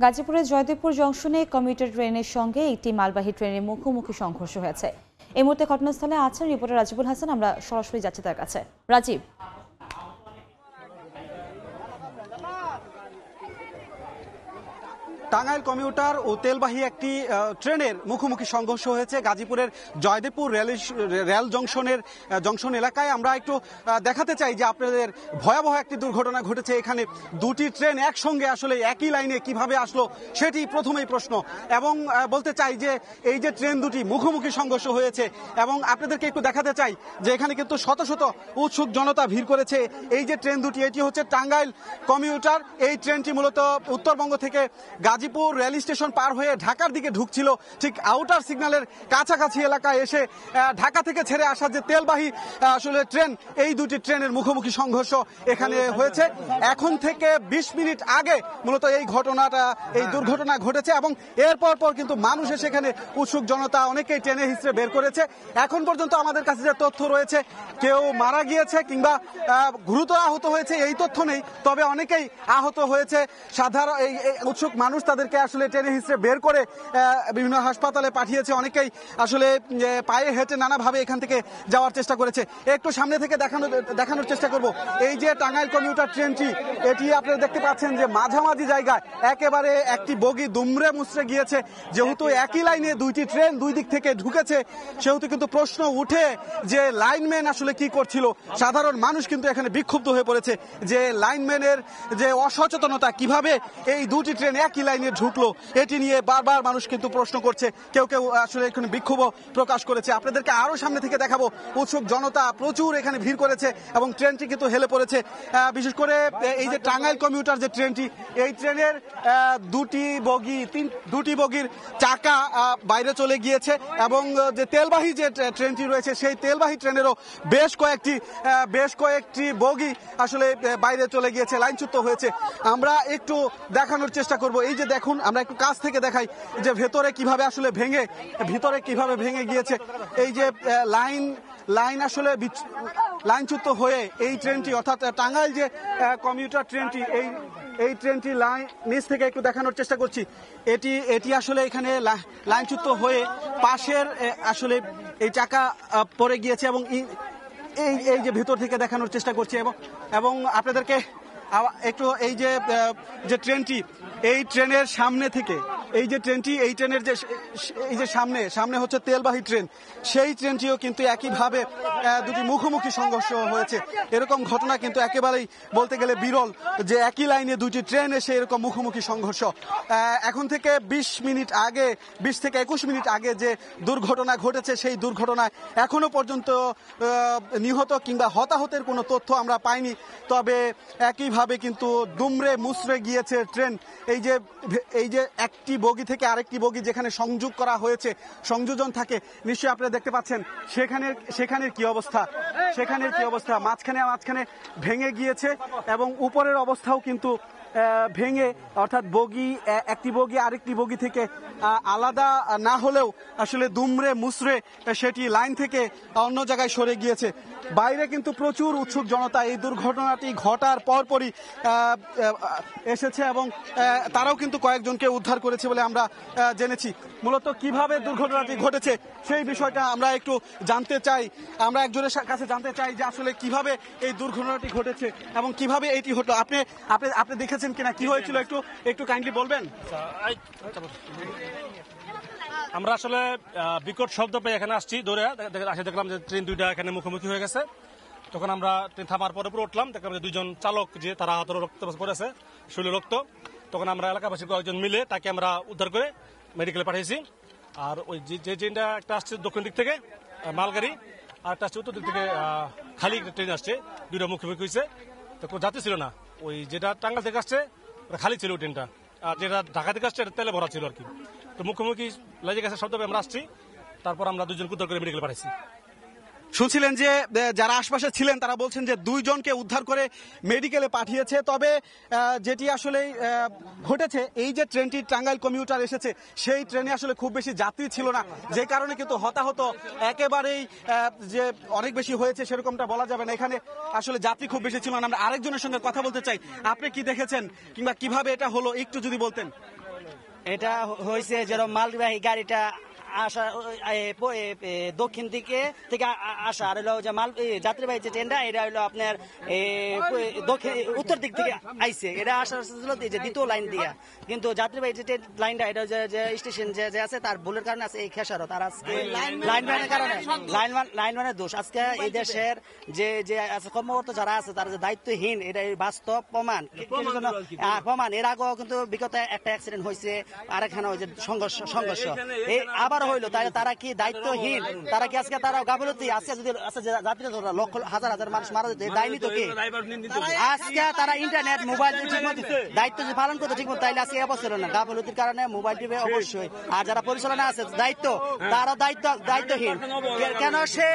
গাজীপুরের জয়দেবপুর জংশনে কমিউটার ট্রেনের সঙ্গে একটি মালবাহী ট্রেনের মুখোমুখি সংঘর্ষ হয়েছে। এই মুহূর্তে ঘটনাস্থলে আছেন রিপোর্টার রাজীবুল হাসান। আমরা সরাসরি যাচ্ছি তার কাছে। রাজীব, টাঙ্গাইল কমিউটার ও তেলবাহী একটি ট্রেনের মুখোমুখি সংঘর্ষ হয়েছে গাজীপুরের জয়দেবপুর রেল জংশন এলাকায়। আমরা একটু দেখাতে চাই যে আপনাদের ভয়াবহ একটি দুর্ঘটনা ঘটেছে। এখানে দুটি ট্রেন একসঙ্গে আসলে একই লাইনে কিভাবে আসলো সেটি প্রথমেই প্রশ্ন। এবং বলতে চাই যে এই যে ট্রেন দুটি মুখোমুখি সংঘর্ষ হয়েছে, এবং আপনাদেরকে একটু দেখাতে চাই যে এখানে কিন্তু শত শত উৎসুক জনতা ভিড় করেছে। এই যে ট্রেন দুটি, এটি হচ্ছে টাঙ্গাইল কমিউটার। এই ট্রেনটি মূলত উত্তরবঙ্গ থেকে গাজীপুর রেল স্টেশন পার হয়ে ঢাকার দিকে ঢুকছিল। ঠিক আউটার সিগন্যালের কাছাকাছি এলাকায় এসে ঢাকা থেকে ছেড়ে আসা যে তেলবাহী আসলে ট্রেন, এই দুটি ট্রেনের মুখোমুখি সংঘর্ষ এখানে হয়েছে। এখন থেকে 20 মিনিট আগে মূলত এই দুর্ঘটনা ঘটেছে, এবং এরপর কিন্তু মানুষ সেখানে উৎসুক জনতা অনেকেই টেনে হিসেবে বের করেছে। এখন পর্যন্ত আমাদের কাছে যে তথ্য রয়েছে, কেউ মারা গিয়েছে কিংবা গুরুতর আহত হয়েছে এই তথ্য নেই, তবে অনেকেই আহত হয়েছে। সাধারণ এই উৎসুক মানুষ তাদেরকে আসলে টেনে হিসেবে বের করে বিভিন্ন হাসপাতালে পাঠিয়েছে। অনেকেই আসলে পায়ে হেঁটে নানাভাবে এখান থেকে যাওয়ার চেষ্টা করেছে। একটু সামনে থেকে দেখানোর চেষ্টা করব। এই যে টাঙ্গাইল কমিউটার ট্রেনটি, এটি আপনারা দেখতে পাচ্ছেন যে মাঝামাঝি জায়গায় একেবারে একটি বগি দুমড়ে মুচড়ে গিয়েছে। যেহেতু একই লাইনে দুইটি ট্রেন দুই দিক থেকে ঢুকেছে, সেহেতু কিন্তু প্রশ্ন উঠে যে লাইনম্যান আসলে কি করছিল। সাধারণ মানুষ কিন্তু এখানে বিক্ষুব্ধ হয়ে পড়েছে যে লাইনম্যানের যে অসচেতনতা, কিভাবে এই দুটি ট্রেন একই লাইনে ঢুকলো, এটি নিয়ে বারবার মানুষ কিন্তু প্রশ্ন করছে। কেউ আসলে এখানে বিক্ষোভ প্রকাশ করেছে। আপনাদেরকে আরো সামনে থেকে দেখাবো। উৎসুক জনতা প্রচুর এখানে ভিড় করেছে এবং ট্রেনটি কিন্তু হেলে পড়েছে। বিশেষ করে এই যে টাঙ্গাইল কমিউটার যে ট্রেনটি, এই ট্রেনের দুটি বগির চাকা বাইরে চলে গিয়েছে, এবং যে তেলবাহী যে ট্রেনটি রয়েছে, সেই তেলবাহী ট্রেনেরও বেশ কয়েকটি বগি আসলে বাইরে চলে গিয়েছে, লাইনচ্যুত হয়েছে। আমরা একটু দেখানোর চেষ্টা করব। এই যে দেখুন, আমরা একটু কাছ থেকে দেখাই যে ভিতরে কিভাবে ভেঙে গিয়েছে। এই যে লাইন আসলে লাইনচ্যুত হয়ে এই ট্রেনটি, অর্থাৎ টাঙ্গাইল যে কমিউটার ট্রেনটি, এই ট্রেনটি নিচ থেকে একটু দেখানোর চেষ্টা করছি। এটি আসলে এখানে লাইনচ্যুত হয়ে পাশের আসলে এই চাকা পড়ে গিয়েছে, এবং এই যে ভিতর থেকে দেখানোর চেষ্টা করছি। এবং আপনাদেরকে একটু এই যে ট্রেনটি, এই ট্রেনের সামনে থেকে এই ট্রেনের যে সামনে হচ্ছে তেলবাহী ট্রেন, সেই ট্রেনটিও কিন্তু একইভাবে দুটি মুখোমুখি সংঘর্ষ হয়েছে। এরকম ঘটনা কিন্তু একেবারেই বলতে গেলে বিরল যে একই লাইনে দুটি ট্রেন এসে এরকম মুখোমুখি সংঘর্ষ। এখন থেকে 20 থেকে 21 মিনিট আগে যে দুর্ঘটনা ঘটেছে, সেই দুর্ঘটনায় এখনো পর্যন্ত নিহত কিংবা হতাহতের কোনো তথ্য আমরা পাইনি। তবে একইভাবে কিন্তু দুমড়ে মুচড়ে গিয়েছে ট্রেন। এই যে একটি বগি থেকে আরেকটি বগি যেখানে সংযোগ করা হয়েছে, সংযোজন থাকে, নিশ্চয়ই আপনারা দেখতে পাচ্ছেন সেখানের কি অবস্থা। মাঝখানে ভেঙে গিয়েছে, এবং উপরের অবস্থাও কিন্তু ভেঙে, অর্থাৎ একটি বগি আরেকটি বগি থেকে আলাদা না হলেও আসলে দুমড়ে মুচড়ে সেটি লাইন থেকে অন্য জায়গায় সরে গিয়েছে। বাইরে কিন্তু প্রচুর উৎসুক জনতা এই দুর্ঘটনাটি ঘটার পরপরই এসেছে, এবং তারাও কিন্তু কয়েকজনকে উদ্ধার করেছে বলে আমরা জেনেছি। মূলত কিভাবে দুর্ঘটনাটি ঘটেছে সেই বিষয়টা আমরা একটু জানতে চাই। আমরা একজনের কাছে জানতে চাই যে আসলে কিভাবে এই দুর্ঘটনাটি ঘটেছে এবং কিভাবে এটি হলো। আপনি দেখেছেন কিনা, কি হয়েছিল একটু কাইন্ডলি বলবেন? আমরা আসলে বিকট শব্দ পেয়ে এখানে আসছি, দৌড়ে দেখলাম যে ট্রেন দুইটা এখানে মুখোমুখি হয়ে গেছে। তখন আমরা ট্রেন থামার পরে উঠলাম, দেখলাম যে দুইজন চালক যে তারা হাতের রক্ত পড়েছে, শরীরে রক্ত। তখন আমরা এলাকাবাসী কয়েকজন মিলে তাকে আমরা উদ্ধার করে মেডিকেলে পাঠিয়েছি। আর ওই যে ট্রেনটা একটা আসছে দক্ষিণ দিক থেকে মালগাড়ি, আর একটা আসছে উত্তর দিক থেকে খালি ট্রেন আসছে, দুইটা মুখোমুখি হয়েছে। তো কোনো যাত্রী ছিল না। ওই যেটা টাঙ্গাইল থেকে আসছে খালি ছিল ওই ট্রেনটা, আর যেটা ঢাকা থেকে আসছে এটা তেলে ভরা ছিল আর কি। তো মুখোমুখি লেগে গেছে শব্দ পেয়ে আমরা আসছি, তারপর আমরা দুজনকে উদ্ধার করে মেডিকেলে পাঠাইছি। শুনছিলেন যে যারা আশপাশে ছিলেন তারা বলছেন যে দুইজনকে উদ্ধার করে মেডিকেলে পাঠিয়েছে। তবে যেটি আসলে ঘটেছে, এই যে ট্রেনটি টাঙ্গাইল কমিউটার এসেছে, সেই ট্রেনে আসলে খুব বেশি যাত্রী ছিল না, যে কারণে কিন্তু হতাহত একেবারেই যে অনেক বেশি হয়েছে সেরকমটা বলা যাবে না। এখানে আসলে যাত্রী খুব বেশি ছিল না। আমরা আরেকজনের সঙ্গে কথা বলতে চাই। আপনি কি দেখেছেন কিংবা কিভাবে এটা হলো একটু যদি বলতেন। এটা হয়েছে যেরকম মালবাহী গাড়িটা আসা দক্ষিণ দিকে আসা, আর হলো যে যাত্রীবাহী যে ট্রেনটা এটা হলো আপনার দক্ষিণ উত্তর দিক থেকে আইছে, এটা আসা ছিল যে দ্বিতীয় লাইন দিয়া, কিন্তু যাত্রীবাহী যে লাইনটা এটা যে স্টেশন যে আছে তার ভুলের কারণে আছে এই খেসারত, আর আজকে লাইনম্যানের কারণে লাইনম্যানের দোষ। আজকে এই দেশের যে আছে কর্মকর্তা যারা আছে তারা যে দায়িত্বহীন, এটা বাস্তব প্রমাণ। এর আগেও কিন্তু বিগত একটা অ্যাক্সিডেন্ট হয়েছে, আর এখানে ওই যে সংঘর্ষ এই আবার হইলো, তারা কি দায়িত্বহীন? তারা কি আজকে তারা গাফিলতি? আজকে যদি যাত্রীরা লক্ষ হাজার হাজার মানুষ মারা যেত, দায়ী তো কি? আজকে তারা ইন্টারনেট মোবাইল ঠিকমতো দায়িত্ব যদি পালন করতো ঠিকমতো, তাইলে আজকে অবস্থা না। গাফিলতির কারণে মোবাইল টিভি অবশ্যই, আর যারা পরিচালনা আছে দায়িত্ব, তারা দায়িত্বহীন। কেন সে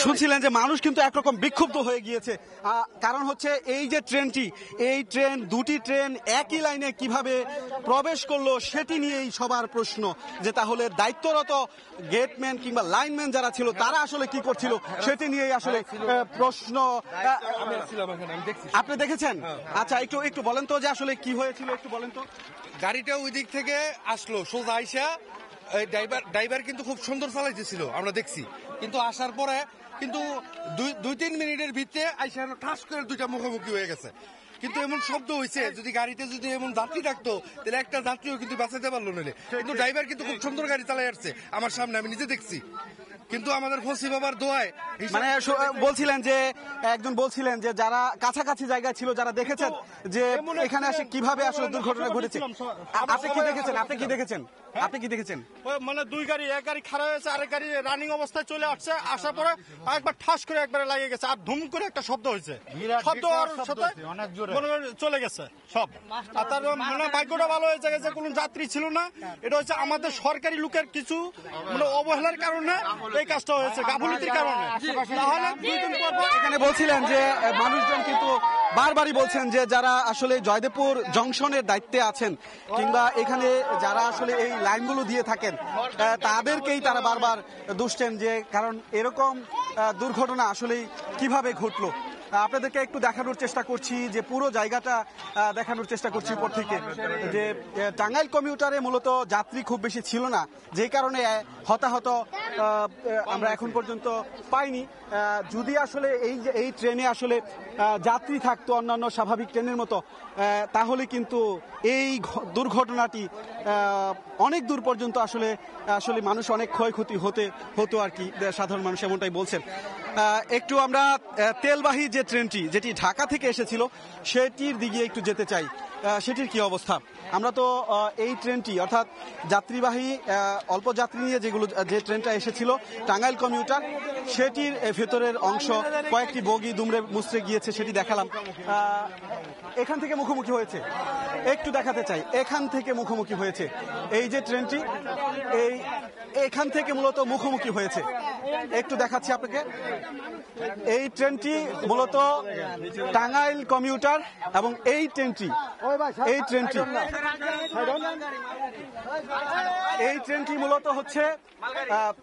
শুনছিলেন যে মানুষ কিন্তু একরকম বিক্ষুব্ধ হয়ে গিয়েছে, কারণ হচ্ছে এই যে ট্রেনটি, এই ট্রেন দুটি ট্রেন একই লাইনে কিভাবে প্রবেশ করলো সেটি নিয়েই সবার প্রশ্ন, যে তাহলে দায়িত্বরত গেটম্যান কিংবা লাইনম্যান যারা ছিল তারা আসলে কি করছিল সেটি নিয়েই আসলে প্রশ্ন। আপনি দেখেছেন? আচ্ছা, একটু বলেন তো যে আসলে কি হয়েছিল, একটু বলেন তো। গাড়িটা ওই দিক থেকে আসলো সোজা আইসা, ড্রাইভার কিন্তু খুব সুন্দর চালাইতেছিল আমরা দেখছি, কিন্তু আসার পরে কিন্তু 2-3 মিনিটের ভিতরে আইসা ঠাস করে দুইটা মুখোমুখি হয়ে গেছে। কিন্তু এমন শব্দ হয়েছে, যদি গাড়িতে যদি এমন যাত্রী থাকতো তাহলে একটা যাত্রীও কিন্তু বাঁচাতে পারলো না। কিন্তু ড্রাইভার কিন্তু খুব সুন্দর গাড়ি চালাই আসছে আমার সামনে, আমি নিজে দেখছি। কিন্তু আমাদের ফসি বাবার দোয়ায় মানে বলছিলেন যে একজন বলছিলেন যে যারা কাছাকাছি জায়গায় ছিল, যারা দেখেছেন যে এখানে আসে কিভাবে আসলে দুর্ঘটনা ঘটেছে। আপনি কি দেখেছেন? মানে এক গাড়ি খারাপ হয়েছে, আরেক গাড়ি রানিং অবস্থায় চলে আসছে, আসার পরে একবার ঠাস করে একবারে লাগিয়ে গেছে, আর ধুম করে একটা শব্দ হয়েছে, শব্দ সাথে চলে গেছে সব। আর তার মানে ভাগ্যটা ভালো হয়েছে যে কোনো যাত্রী ছিল না। এটা হচ্ছে আমাদের সরকারি লোকের কিছু মানে অবহেলার কারণে এই কাজটা হয়েছে, গাফিলতির কারণে। তাহলে 2 দিন পর এখানে বলছিলেন যে মানুষজন কিন্তু বারবারই বলছেন যে যারা আসলে জয়দেবপুর জংশনের দায়িত্বে আছেন কিংবা এখানে যারা আসলে এই লাইনগুলো দিয়ে থাকেন, তাদেরকেই তারা বারবার দুষছেন, যে কারণ এরকম দুর্ঘটনা আসলে কিভাবে ঘটলো। আপনাদেরকে একটু দেখানোর চেষ্টা করছি, যে পুরো জায়গাটা দেখানোর চেষ্টা করছি উপর থেকে, যে টাঙ্গাইল কমিউটারে মূলত যাত্রী খুব বেশি ছিল না, যে কারণে হতাহত আমরা এখন পর্যন্ত পাইনি। যদি আসলে এই ট্রেনে আসলে যাত্রী থাকতো অন্যান্য স্বাভাবিক ট্রেনের মতো, তাহলে কিন্তু এই দুর্ঘটনাটি অনেক দূর পর্যন্ত আসলে মানুষ অনেক ক্ষয়ক্ষতি হতো আর কি, সাধারণ মানুষ এমনটাই বলছেন। একটু আমরা তেলবাহী যে ট্রেনটি যেটি ঢাকা থেকে এসেছিল সেটির দিকে একটু যেতে চাই, সেটির কি অবস্থা। আমরা তো এই ট্রেনটি অর্থাৎ যাত্রীবাহী অল্প যাত্রী নিয়ে যে ট্রেনটা এসেছিল টাঙ্গাইল কমিউটার, সেটির ভেতরের অংশ কয়েকটি বগি দুমড়ে মুচড়ে গিয়েছে, সেটি দেখালাম। এখান থেকে মুখোমুখি হয়েছে, একটু দেখাতে চাই, এখান থেকে মুখোমুখি হয়েছে এই যে ট্রেনটি, এখান থেকে মূলত মুখোমুখি হয়েছে। একটু দেখাচ্ছি আপনাকে, এই ট্রেনটি মূলত টাঙ্গাইল কমিউটার এবং এই ট্রেনটি মূলত হচ্ছে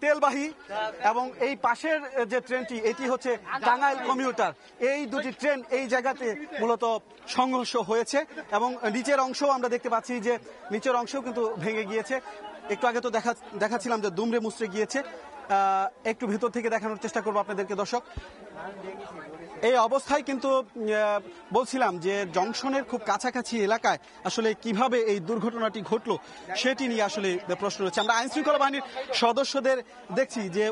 তেলবাহী, এবং এই পাশের যে ট্রেনটি এটি হচ্ছে টাঙ্গাইল কমিউটার। এই দুটি ট্রেন এই জায়গাতে মূলত সংঘর্ষ হয়েছে, এবং নিচের অংশ আমরা দেখতে পাচ্ছি যে নিচের অংশও কিন্তু ভেঙে গিয়েছে। একটু আগে তো দেখাচ্ছিলাম যে দুমড়ে মুচড়ে গিয়েছে। একটু ভেতর থেকে দেখানোর চেষ্টা করবো আপনাদেরকে দর্শক। এই অবস্থায় কিন্তু বলছিলাম যে জংশনের খুব কাছাকাছি এলাকায় আসলে কিভাবে এই দুর্ঘটনাটি ঘটলো সেটি নিয়ে আসলে প্রশ্ন রয়েছে। আমরা আইন শৃঙ্খলা বাহিনীর সদস্যদের দেখছি যে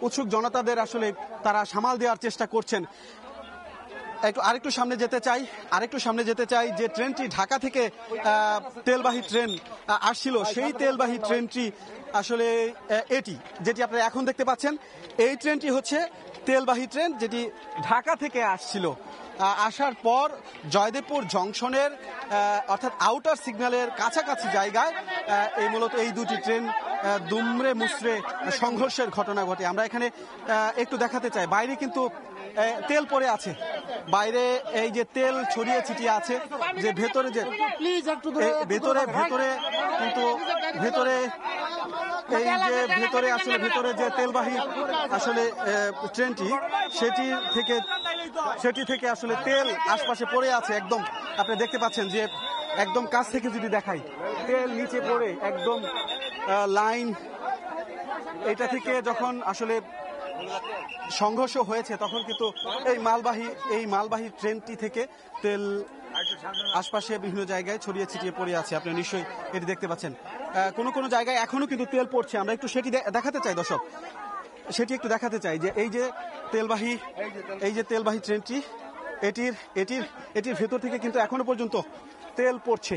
উৎসুক জনতাদের আসলে তারা সামাল দেওয়ার চেষ্টা করছেন। আরেকটু সামনে যেতে চাই যে ট্রেনটি ঢাকা থেকে তেলবাহী ট্রেন আসছিল, সেই তেলবাহী ট্রেনটি আসলে যেটি আপনারা এখন দেখতে পাচ্ছেন, এই ট্রেনটি হচ্ছে তেলবাহী ট্রেন যেটি ঢাকা থেকে আসছিল। আসার পর জয়দেবপুর জংশনের অর্থাৎ আউটার সিগন্যালের কাছাকাছি জায়গায় মূলত এই দুটি ট্রেন দুমড়ে মুচড়ে সংঘর্ষের ঘটনা ঘটে। আমরা এখানে একটু দেখাতে চাই, বাইরে কিন্তু তেল পড়ে আছে, বাইরে এই যে তেল ছড়িয়ে ছিটিয়ে আছে, যে ভেতরে কিন্তু ভেতরে যে তেলবাহী আসলে ট্রেনটি সেটি থেকে আসলে তেল আশপাশে পড়ে আছে। একদম আপনি দেখতে পাচ্ছেন যে একদম কাছ থেকে যদি দেখাই, তেল নিচে পড়ে একদম লাইন, এটা থেকে যখন আসলে সংঘর্ষ হয়েছে তখন কিন্তু এই মালবাহী ট্রেনটি থেকে তেল আশপাশে বিভিন্ন জায়গায় ছড়িয়ে ছিটিয়ে পড়ে আছে। আপনারা নিশ্চয়ই এটি দেখতে পাচ্ছেন। কোনো কোনো জায়গায় এখনো কিন্তু তেল পড়ছে। আমরা একটু সেটি দেখাতে চাই দর্শক, সেটি একটু দেখাতে চাই যে এই যে তেলবাহী ট্রেনটি, এটির ভেতর থেকে কিন্তু এখনো পর্যন্ত তেল পড়ছে।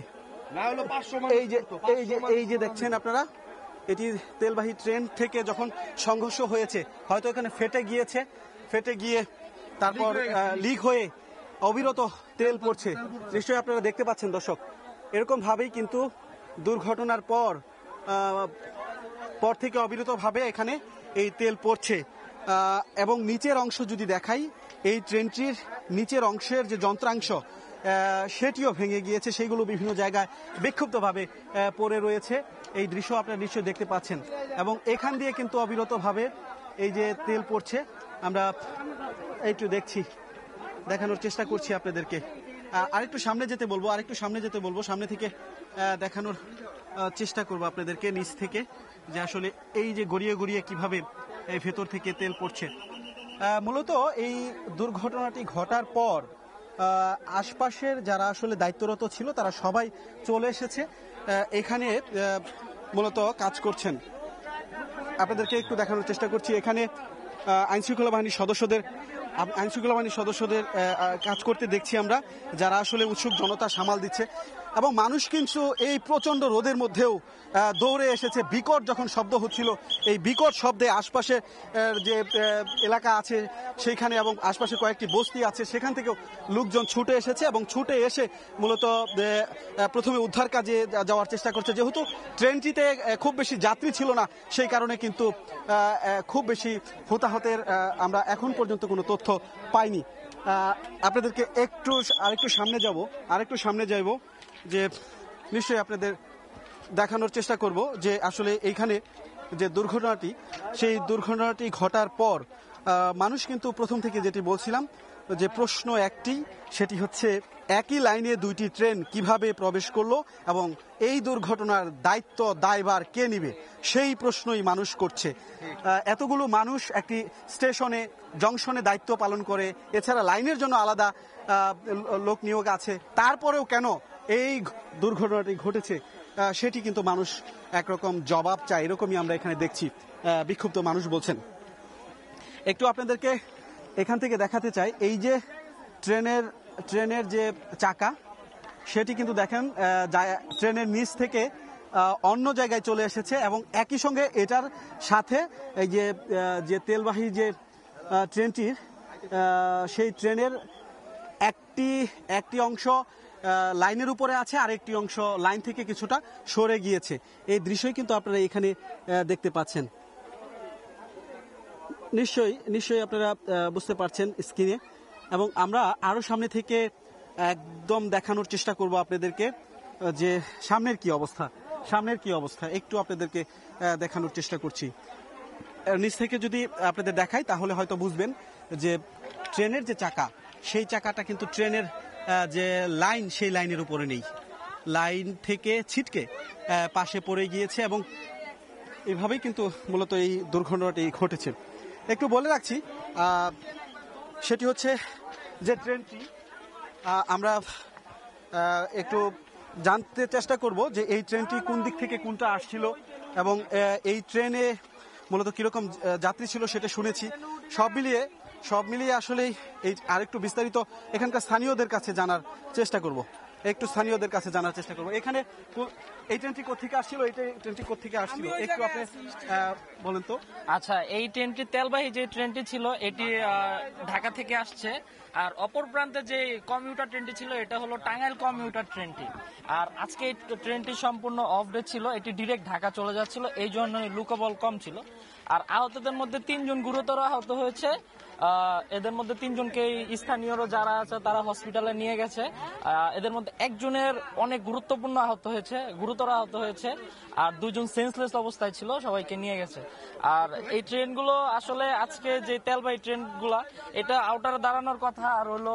এই যে দেখছেন আপনারা, এটির তেলবাহী ট্রেন থেকে যখন সংঘর্ষ হয়েছে হয়তো এখানে ফেটে গিয়ে তারপর লিক হয়ে অবিরত তেল পড়ছে। নিশ্চয়ই আপনারা দেখতে পাচ্ছেন দর্শক, এরকম ভাবেই কিন্তু দুর্ঘটনার পর থেকে অবিরতভাবে এখানে এই তেল পড়ছে। এবং নিচের অংশ যদি দেখাই, এই ট্রেনটির নিচের অংশের যে যন্ত্রাংশ সেটিও ভেঙে গিয়েছে, সেইগুলো বিভিন্ন জায়গায় বিক্ষিপ্তভাবে পড়ে রয়েছে। এই দৃশ্য আপনারা নিশ্চয়ই দেখতে পাচ্ছেন। এবং এখান দিয়ে কিন্তু অবিরতভাবে এই যে তেল পড়ছে, আমরা একটু দেখানোর চেষ্টা করছি আপনাদেরকে। আরেকটু সামনে যেতে বলবো, সামনে থেকে দেখানোর চেষ্টা করবো আপনাদেরকে নিচ থেকে, যে আসলে এই যে গড়িয়ে কিভাবে এই ভেতর থেকে তেল পড়ছে। মূলত এই দুর্ঘটনাটি ঘটার পর আশপাশের যারা আসলে দায়িত্বরত ছিল তারা সবাই চলে এসেছে এখানে, মূলত কাজ করছেন। আপনাদেরকে একটু দেখানোর চেষ্টা করছি। এখানে আইনশৃঙ্খলা বাহিনীর সদস্যদের কাজ করতে দেখছি আমরা, যারা আসলে উৎসুক জনতা সামাল দিচ্ছে। এবং মানুষ কিন্তু এই প্রচন্ড রোদের মধ্যেও দৌড়ে এসেছে। বিকট যখন শব্দ হচ্ছিল, এই বিকট শব্দে আশপাশে যে এলাকা আছে সেইখানে এবং আশপাশে কয়েকটি বস্তি আছে সেখান থেকেও লোকজন ছুটে এসেছে এবং ছুটে এসে মূলত প্রথমে উদ্ধার কাজে যাওয়ার চেষ্টা করছে। যেহেতু ট্রেনটিতে খুব বেশি যাত্রী ছিল না, সেই কারণে কিন্তু খুব বেশি হতাহতের আমরা এখন পর্যন্ত কোনো তথ্য পাইনি। আপনাদেরকে আরেকটু সামনে যাব, যে নিশ্চয়ই আপনাদের দেখানোর চেষ্টা করব যে আসলে এইখানে যে সেই দুর্ঘটনাটি ঘটার পর মানুষ কিন্তু প্রথম থেকে যেটি বলছিলাম, যে প্রশ্ন একটি, সেটি হচ্ছে একই লাইনে দুইটি ট্রেন কিভাবে প্রবেশ করলো এবং এই দুর্ঘটনার দায়ভার কে নিবে, সেই প্রশ্নই মানুষ করছে। এতগুলো মানুষ একটি জংশনে দায়িত্ব পালন করে, এছাড়া লাইনের জন্য আলাদা লোক নিয়োগ আছে, তারপরেও কেন এই দুর্ঘটনাটি ঘটেছে সেটি কিন্তু মানুষ একরকম জবাব চায়। এরকমই আমরা এখানে দেখছি বিক্ষুব্ধ মানুষ বলছেন। একটু আপনাদেরকে এখান থেকে দেখাতে চাই, এই যে ট্রেনের যে চাকা, সেটি কিন্তু দেখেন ট্রেনের নিচ থেকে অন্য জায়গায় চলে এসেছে এবং একই সঙ্গে এটার সাথে এই যে তেলবাহী যে ট্রেনটির সেই ট্রেনের একটি অংশ লাইনের উপরে আছে, আরেকটি অংশ লাইন থেকে কিছুটা সরে গিয়েছে। এই দৃশ্যই কিন্তু আপনারা এখানে দেখতে পাচ্ছেন। নিশ্চয়ই আপনারা বুঝতে পারছেন স্ক্রিনে। এবং আমরা আরো সামনে থেকে একদম দেখানোর চেষ্টা করব আপনাদেরকে যে সামনের কি অবস্থা একটু আপনাদেরকে দেখানোর চেষ্টা করছি। নিচ থেকে যদি আপনাদের দেখাই তাহলে হয়তো বুঝবেন যে ট্রেনের যে চাকা, সেই চাকাটা কিন্তু ট্রেনের যে লাইন, সেই লাইনের উপরে নেই, লাইন থেকে ছিটকে পাশে পড়ে গিয়েছে এবং এভাবেই কিন্তু মূলত এই দুর্ঘটনাটি ঘটেছে। একটু বলে রাখছি, সেটি হচ্ছে যে ট্রেনটি, আমরা একটু জানতে চেষ্টা করব যে এই ট্রেনটি কোন দিক থেকে কোনটা আসছিল এবং এই ট্রেনে মূলত কিরকম যাত্রী ছিল সেটা শুনেছি। সব মিলিয়ে আসলে এই আরেকটু বিস্তারিত এখানকার স্থানীয়দের কাছে জানার চেষ্টা করব। এখানে এই ট্রেনটি কোথেকে আসছিল, একটু আপনি বলেন তো। আচ্ছা, এই ট্রেনটি তেলবাহী যে ট্রেনটি ছিল এটি ঢাকা থেকে আসছে, আর অপর প্রান্তে যে কমিউটার ট্রেনটি ছিল এটা হলো টাঙ্গাইল কমিউটার ট্রেনটি। আর আজকে এই ট্রেনটি সম্পূর্ণ অফ ডে ছিল, এটি ডিরেক্ট ঢাকা চলে যাচ্ছিল, এই জন্য লোকবল কম ছিল। আর আহতদের মধ্যে 3 জন গুরুতর আহত হয়েছে। এদের মধ্যে 3 জনকে স্থানীয়রা যারা আছে তারা হসপিটালে নিয়ে গেছে। এদের মধ্যে একজনের অনেক গুরুতর আহত হয়েছে আর 2 জন সেন্সলেস অবস্থায় ছিল, সবাইকে নিয়ে গেছে। আর এই ট্রেনগুলো আসলে আজকে যে তেলবাহী ট্রেনগুলা, এটা আউটারে দাঁড়ানোর কথা, আর হলো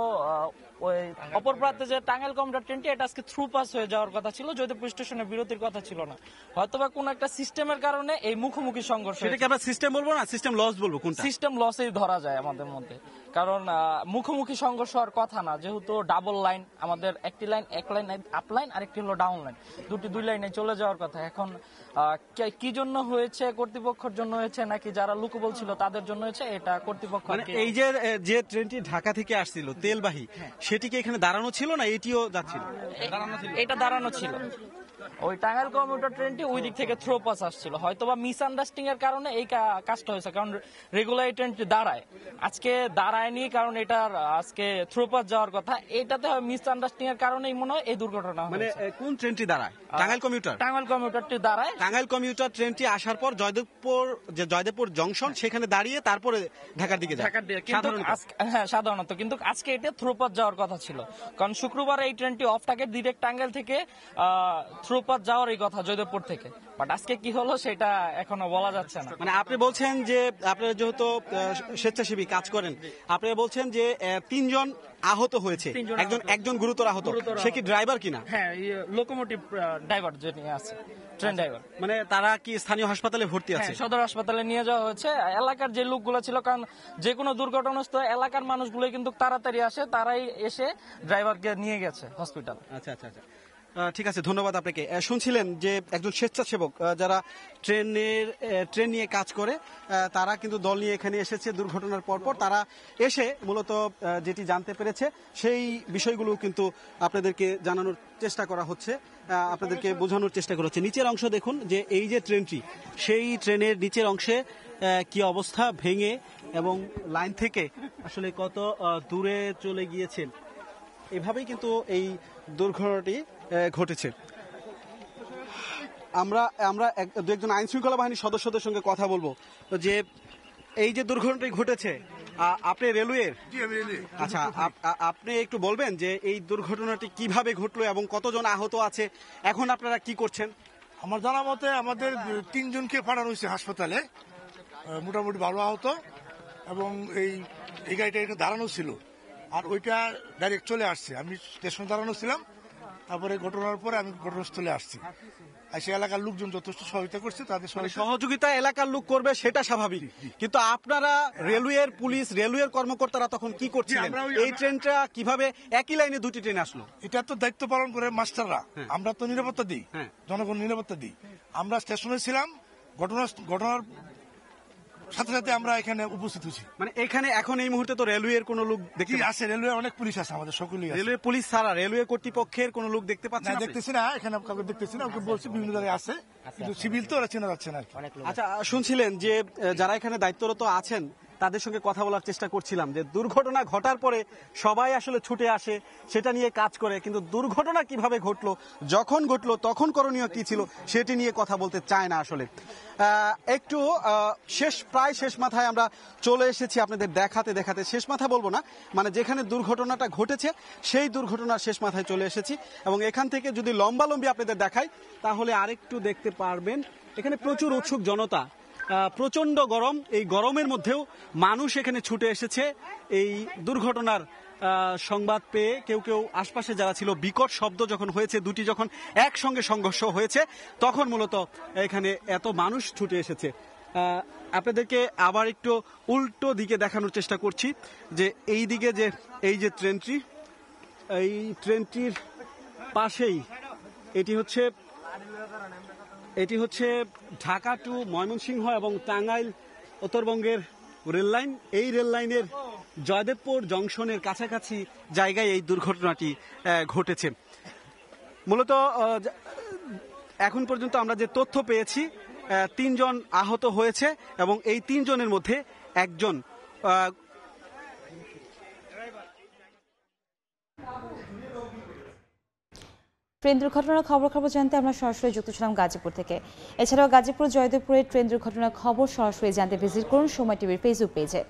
ওই অপর প্রান্তে যে টাঙ্গাইল কমিউটার ট্রেনটি এটা আজকে থ্রু পাস হয়ে যাওয়ার কথা ছিল, জয়দেবপুর স্টেশনে বিরতির কথা ছিল না। হয়তোবা কোন একটা সিস্টেমের কারণে এই মুখোমুখি সংঘর্ষ। সেটাকে আমরা সিস্টেম বলবো না সিস্টেম লস বলবো, কোনটা? সিস্টেম লসেই ধরা যায় আমাদের মধ্যে, কারণ মুখোমুখি সংঘর্ষ হওয়ার কথা না, যেহেতু ডাবল লাইন, আমাদের একটি লাইন এক লাইন আপ লাইন আরেকটি হলো ডাউন লাইন, দুই লাইনে চলে যাওয়ার কথা। এখন কি জন্য হয়েছে, কর্তৃপক্ষের জন্য হয়েছে নাকি যারা লোকবল ছিল তাদের জন্য হয়েছে, এটা কর্তৃপক্ষ। মানে এই যে ট্রেনটি ঢাকা থেকে আসছিল তেলবাহী, সেটি কি এখানে দাঁড়ানো ছিল না এটিও যাচ্ছিল? এটা দাঁড়ানো ছিল। ওই টাঙ্গাইল কমিউটার ট্রেনটি ওই দিক থেকে থ্রো পাস আসছিল, হয়তোবা মিসআন্ডারস্ট্যান্ডিং এর কারণে এই কাজটা হয়েছে। কারণ রেগুলার এই ট্রেনটি দাঁড়ায়, আজকে দাঁড়ায়নি, কারণ এটার আজকে থ্রো পাস যাওয়ার কথা। এটাতে মিসআন্ডারস্ট্যান্ডিং এর কারণেই মনে হয় এই দুর্ঘটনা মানে হয়েছে। কোন ট্রেনটি দাঁড়ায়? টাঙ্গাইল কমিউটার। টাঙ্গাইল কমিউটারটি দাঁড়ায়, টাঙ্গাইল কমিউটার ট্রেনটি আসার পর জয়দেবপুর জংশন সেখানে দাঁড়িয়ে তারপরে ঢাকার দিকে যায়। ঢাকার দিকে, কিন্তু হ্যাঁ সাধারণত, কিন্তু আজকে এটা থ্রোপাত যাওয়ার কথা ছিল। কারণ শুক্রবার এই ট্রেনটি অফ থাকে, ডিরেক্ট টাঙ্গাইল থেকে থ্রোপাত যাওয়ার এই কথা জয়দেবপুর থেকে। বাট আজকে কি হলো সেটা এখনো বলা যাচ্ছে না। মানে আপনি বলছেন যে আপনারা যেহেতু স্বেচ্ছাসেবী কাজ করেন, আপনারা বলছেন যে 3 জন আহত হয়েছে, একজন গুরুতর আহত। সে কি ড্রাইভার কিনা? হ্যাঁ, লোকোমোটিভ ড্রাইভার যে নিয়ে আছে, ট্রেন ড্রাইভার। মানে তারা কি স্থানীয় হাসপাতালে ভর্তি আছে? সদর হাসপাতালে নিয়ে যাওয়া হয়েছে। এলাকার যে লোকগুলো ছিল, কারণ যে কোনো দুর্ঘটনাস্থলে এলাকার মানুষগুলো কিন্তু তাড়াতাড়ি আসে, তারাই এসে ড্রাইভারকে নিয়ে গেছে হসপিটাল। আচ্ছা আচ্ছা আচ্ছা, ঠিক আছে, ধন্যবাদ আপনাকে। শুনছিলেন যে একজন স্বেচ্ছাসেবক যারা ট্রেন নিয়ে কাজ করে, তারা কিন্তু দল নিয়ে এখানে এসেছে দুর্ঘটনার পরপর। তারা এসে মূলত যেটি জানতে পেরেছে সেই বিষয়গুলো কিন্তু আপনাদেরকে জানানোর চেষ্টা করা হচ্ছে, আপনাদেরকে বোঝানোর চেষ্টা করা হচ্ছে। নিচের অংশ দেখুন, যে এই যে ট্রেনটি, সেই ট্রেনের নিচের অংশে কি অবস্থা, ভেঙে এবং লাইন থেকে আসলে কত দূরে চলে গিয়েছে। এভাবেই কিন্তু এই দুর্ঘটনাটি ঘটেছে। আমরা দু একজন আইন শৃঙ্খলা বাহিনীর সদস্যদের সঙ্গে কথা বলবো যে এই যে দুর্ঘটনাটি ঘটেছে, আপনি রেলওয়ের, আচ্ছা আপনি একটু বলবেন যে এই দুর্ঘটনাটি কিভাবে ঘটলো এবং কতজন আহত আছে, এখন আপনারা কি করছেন? আমার জানা মতে আমাদের 3 জনকে পাঠানো হয়েছে হাসপাতালে, মোটামুটি ভালো আহত। এবং এই গাড়িটা একটু দাঁড়ানো ছিল, আর ওইটা ডাইরেক্ট চলে আসছে। আমি স্টেশনে দাঁড়ানো ছিলাম, তারপরে ঘটনার পরে আমি ঘটনাস্থলে আসছি। আর সে এলাকার লোকজন যথেষ্ট সহায়তা করছে, তাদের সহযোগিতা এলাকার লোক করবে সেটা স্বাভাবিক, কিন্তু আপনারা রেলওয়ের পুলিশ, রেলওয়ের কর্মকর্তারা তখন কি করছিলেন? এই ট্রেনটা কিভাবে একই লাইনে দুটি ট্রেন আসলো? এটা তো দায়িত্ব পালন করে মাস্টাররা, আমরা তো নিরাপত্তা দিই, জনগণ নিরাপত্তা দিই। আমরা স্টেশনে ছিলাম, ঘটনার সাথে সাথে আমরা এখানে উপস্থিত হয়েছি। মানে এখানে এখন এই মুহূর্তে তো রেলওয়ের কোন লোক দেখতে আছে? রেলওয়ে অনেক পুলিশ আছে, আমাদের সকলেই আছে। রেলওয়ে পুলিশ ছাড়া রেলওয়ে কর্তৃপক্ষের কোন লোক দেখতে পাচ্ছেন? দেখতেছি না, এখানে কাউকে দেখতেছি না। ওকে বলছি বিভিন্ন জায়গায় আছে, কিন্তু সিভিল তো ওরা চেনা যাচ্ছে না। আচ্ছা, শুনছিলেন যে যারা এখানে দায়িত্বরত আছেন তাদের সঙ্গে কথা বলার চেষ্টা করছিলাম যে দুর্ঘটনা ঘটার পরে সবাই আসলে ছুটে আসে, সেটা নিয়ে কাজ করে, কিন্তু দুর্ঘটনা কিভাবে ঘটলো, যখন ঘটলো তখন করণীয় কি ছিল সেটি নিয়ে কথা বলতে চায় না আসলে। একটু প্রায় শেষ মাথায় আমরা চলে এসেছি আপনাদের দেখাতে। শেষ মাথা বলবো না, মানে যেখানে দুর্ঘটনাটা ঘটেছে সেই দুর্ঘটনার শেষ মাথায় চলে এসেছি। এবং এখান থেকে যদি লম্বালম্বি আপনাদের দেখাই তাহলে আরেকটু দেখতে পারবেন, এখানে প্রচুর উৎসুক জনতা, প্রচন্ড গরম। এই গরমের মধ্যেও মানুষ এখানে ছুটে এসেছে এই দুর্ঘটনার সংবাদ পেয়ে। কেউ আশপাশে যারা ছিল, বিকট শব্দ যখন হয়েছে, দুটি যখন একসঙ্গে সংঘর্ষ হয়েছে, তখন মূলত এখানে এত মানুষ ছুটে এসেছে। আপনাদেরকে আবার একটু উল্টো দিকে দেখানোর চেষ্টা করছি, যে এই দিকে যে এই যে ট্রেনটির পাশেই এটি হচ্ছে ঢাকা টু ময়মনসিংহ এবং টাঙ্গাইল উত্তরবঙ্গের রেল লাইন। এই রেল লাইনের জয়দেবপুর জংশনের কাছাকাছি জায়গায় এই দুর্ঘটনাটি ঘটেছে। মূলত এখন পর্যন্ত আমরা যে তথ্য পেয়েছি, 3 জন আহত হয়েছে এবং এই 3 জনের মধ্যে একজন ট্রেন দুর্ঘটনার খবর জানতে আমরা সরাসরি যুক্ত ছিলাম গাজীপুর থেকে। এছাড়াও গাজীপুর জয়দেবপুরের ট্রেন দুর্ঘটনার খবর সরাসরি জানতে ভিজিট করুন সময় টিভির ফেসবুক পেজে।